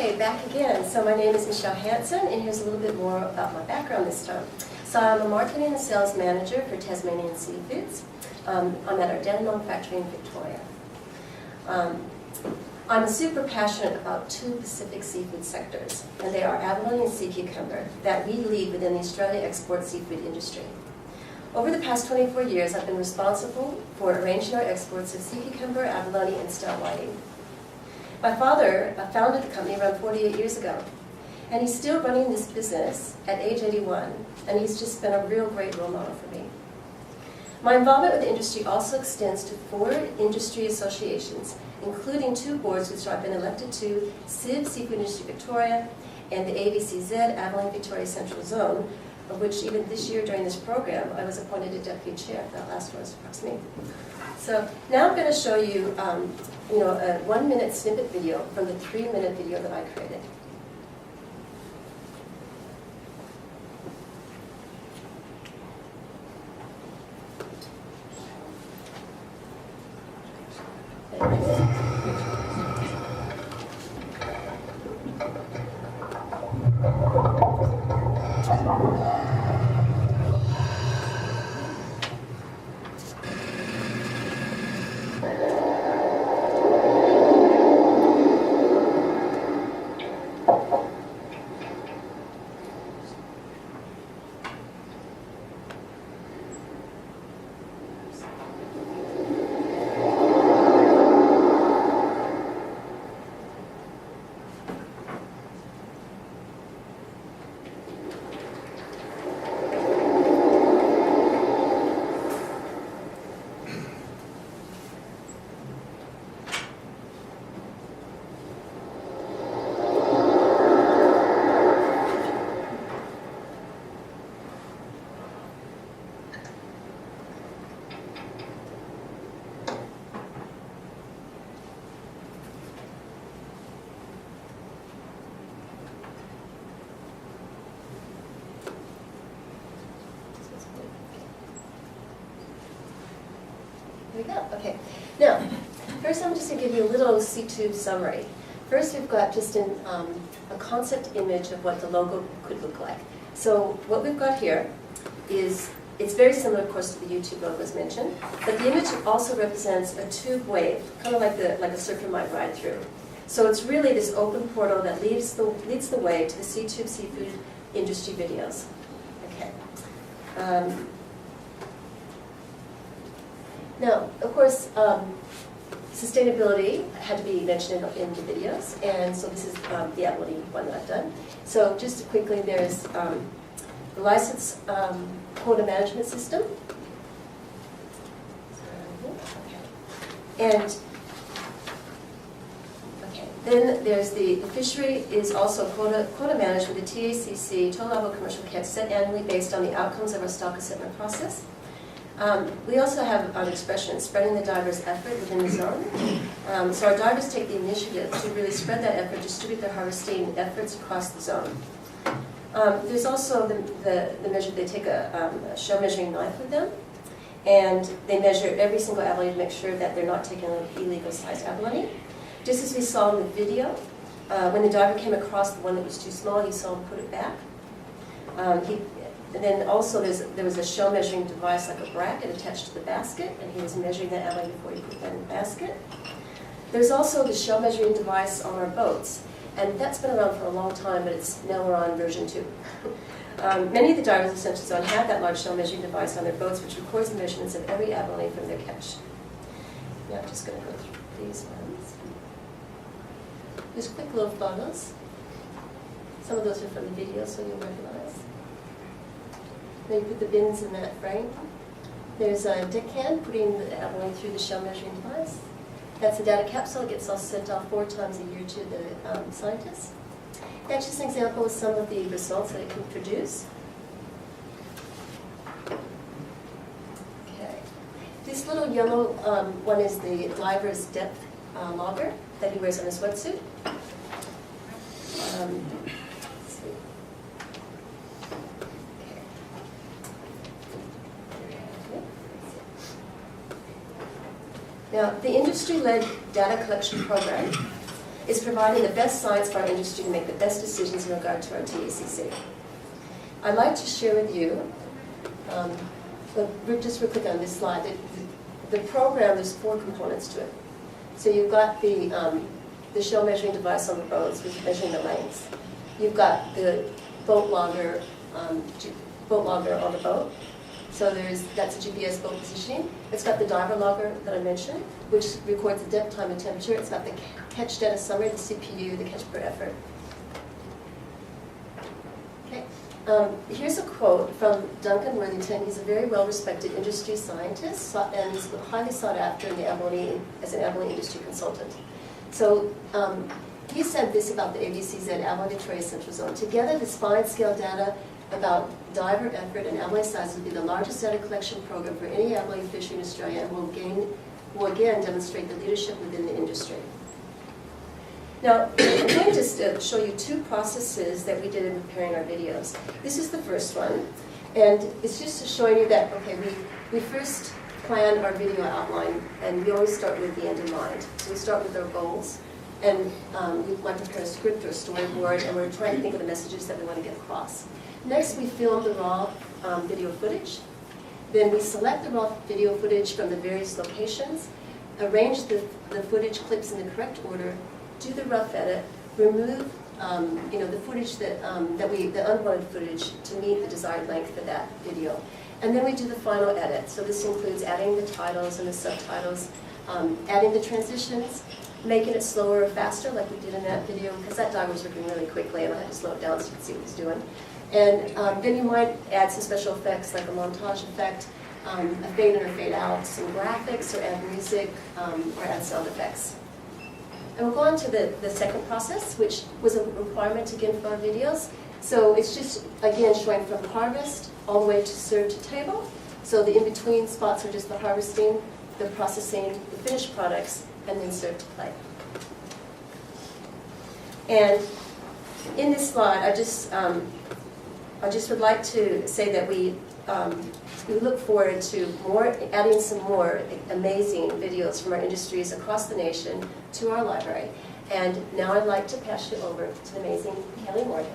Okay, back again. So my name is Michelle Hansen, and here's a little bit more about my background this time. So I'm a marketing and sales manager for Tasmanian Seafoods. I'm at our Dandenong factory in Victoria. I'm super passionate about two Pacific seafood sectors, and they are abalone and sea cucumber, that we lead within the Australia export seafood industry. Over the past 24 years, I've been responsible for arranging our exports of sea cucumber, abalone, and stout whiting. My father founded the company around 48 years ago, and he's still running this business at age 81, and he's just been a real great role model for me. My involvement with the industry also extends to 4 industry associations, including 2 boards which I've been elected to, NSILP, Seafood Industry Victoria, and the ABCZ, Abilene Victoria Central Zone, of which even this year during this program, I was appointed a deputy chair. That last one was perhaps me. So now I'm going to show you, a 1-minute snippet video from the 3-minute video that I created. Here we go. Okay. Now, first I'm just going to give you a little C-tube summary. First, we've got just a concept image of what the logo could look like. So what we've got here is, it's very similar, of course, to the YouTube logo as mentioned, but the image also represents a tube wave, kind of like a surfer might ride through. So it's really this open portal that leads the way to the C-tube seafood industry videos. Okay. Now, of course, sustainability had to be mentioned in the videos, and so this is the abalone one that I've done. So just quickly, there's the license quota management system. And then there's the fishery is also quota managed with the TACC, total allowable commercial catch, set annually based on the outcomes of our stock assessment process. We also have an expression, spreading the divers' effort within the zone. So our divers take the initiative to really spread that effort, distribute their harvesting efforts across the zone. There's also the measure, they take a shell measuring knife with them, and they measure every single abalone to make sure that they're not taking an illegal sized abalone. Just as we saw in the video, when the diver came across the one that was too small, he saw him put it back. And then also there was a shell measuring device, like a bracket attached to the basket, and he was measuring that abalone before he put that in the basket. There's also the shell measuring device on our boats, and that's been around for a long time, but now we're on version 2. Many of the divers in Central Zone have that large shell measuring device on their boats, which records the measurements of every abalone from their catch. Now I'm just going to go through these ones. Just quick little photos. Some of those are from the video, so you'll recognize. Then you put the bins in that frame. There's a deckhand putting the abalone through the shell measuring device. That's the data capsule. It gets all sent off 4 times a year to the scientists. That's just an example of some of the results that it can produce. Okay. This little yellow one is the diver's depth logger that he wears on his wetsuit. Now, the industry-led data collection program is providing the best science for our industry to make the best decisions in regard to our TACC. I'd like to share with you, just real quick on this slide, the program, there's 4 components to it. So you've got the shell measuring device on the boats, which is measuring the lengths. You've got the boat logger on the boat. So that's a GPS boat positioning. It's got the diver logger that I mentioned, which records the depth, time, and temperature. It's got the catch data summary, the CPU, the catch per effort. Okay. Here's a quote from Duncan Worthington. He's a very well-respected industry scientist, and he's highly sought after in the as an abalone industry consultant. So he said this about the ABCZ, Abalone Victoria Central Zone. Together, this fine-scale data about diver effort and abalone size will be the largest data collection program for any abalone fishery in Australia, and will again demonstrate the leadership within the industry. Now, I'm going to just show you 2 processes that we did in preparing our videos. This is the first one, and it's just showing you that, okay, we first plan our video outline, and we always start with the end in mind. So we start with our goals, and we might prepare a script or a storyboard, and we're trying to think of the messages that we want to get across. Next, we film the raw video footage. Then we select the raw video footage from the various locations, arrange the footage clips in the correct order, do the rough edit, remove the footage the unwanted footage to meet the desired length for that video. And then we do the final edit. So this includes adding the titles and the subtitles, adding the transitions, making it slower or faster like we did in that video, because that diver was working really quickly and I had to slow it down so you could see what he's doing. And then you might add some special effects like a montage effect, a fade in or fade out, some graphics, or add music, or add sound effects. And we'll go on to the second process, which was a requirement again for our videos. So it's just, again, showing from harvest all the way to serve to table. So the in-between spots are just the harvesting, the processing, the finished products, and then serve to plate. And in this slide, I just would like to say that we look forward to adding some more amazing videos from our industries across the nation to our library. And now I'd like to pass you over to the amazing Kelly Morgan.